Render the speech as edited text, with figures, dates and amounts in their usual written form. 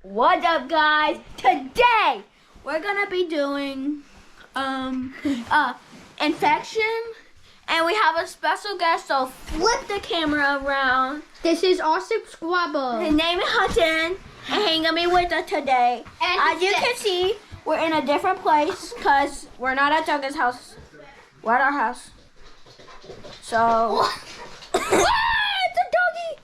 What's up, guys? Today we're gonna be doing infection, and we have a special guest. So flip the camera around. This is our subscriber. His name is Hudson, and he's gonna be with us today. And as you can see, we're in a different place because we're not at Doug's house. We're at our house. So. It's a doggy!